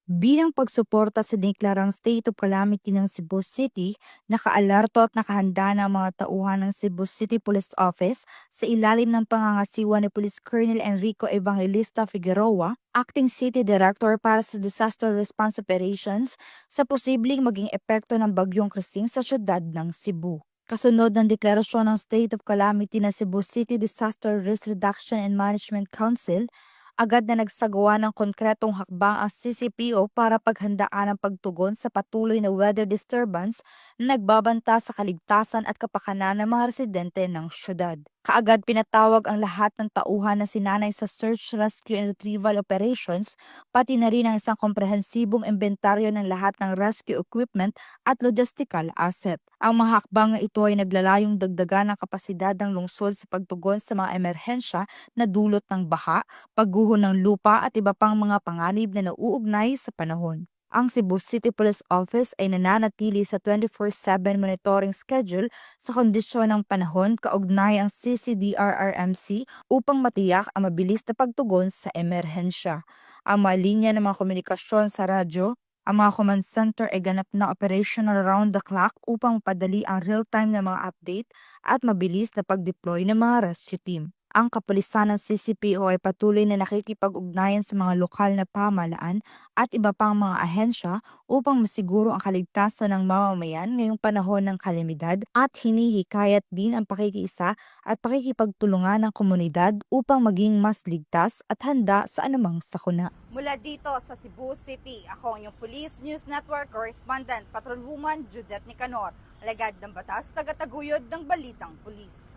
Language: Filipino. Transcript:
Bilang pagsuporta sa deklarang State of Calamity ng Cebu City, nakaalarto at nakahanda na ang mga tauhan ng Cebu City Police Office sa ilalim ng pangangasiwa ni Police Colonel Enrico Evangelista Figueroa, Acting City Director para sa Disaster Response Operations, sa posibleng maging epekto ng Bagyong Krising sa syudad ng Cebu. Kasunod ng deklarasyon ng State of Calamity ng Cebu City Disaster Risk Reduction and Management Council, agad na nagsagawa ng konkretong hakbang ang CCPO para paghandaan ang pagtugon sa patuloy na weather disturbance na nagbabanta sa kaligtasan at kapakanan ng mga residente ng syudad. Kaagad pinatawag ang lahat ng tauhan na sinanay sa search, rescue and retrieval operations, pati na rin ang isang komprehensibong inventaryo ng lahat ng rescue equipment at logistical asset. Ang mga hakbang na ito ay naglalayong dagdagan ang kapasidad ng lungsod sa pagtugon sa mga emerhensya na dulot ng baha, pagguho ng lupa at iba pang mga panganib na nauugnay sa panahon. Ang Cebu City Police Office ay nananatili sa 24/7 monitoring schedule sa kondisyon ng panahon kaugnay ang CCDRRMC upang matiyak ang mabilis na pagtugon sa emerhensya. Ang mga linya ng mga komunikasyon sa radyo, ang mga command center ay ganap na operational around the clock upang mapadali ang real-time na mga update at mabilis na pag-deploy ng mga rescue team. Ang kapulisan ng CCPO ay patuloy na nakikipag-ugnayan sa mga lokal na pamahalaan at iba pang mga ahensya upang masiguro ang kaligtasan ng mamamayan ngayong panahon ng kalamidad, at hinihikayat din ang pakikiisa at pakikipagtulungan ng komunidad upang maging mas ligtas at handa sa anumang sakuna. Mula dito sa Cebu City, ako ang inyong Police News Network Correspondent, Patrolwoman Judith Nicanor, alagad ng batas, tagataguyod ng Balitang Pulis.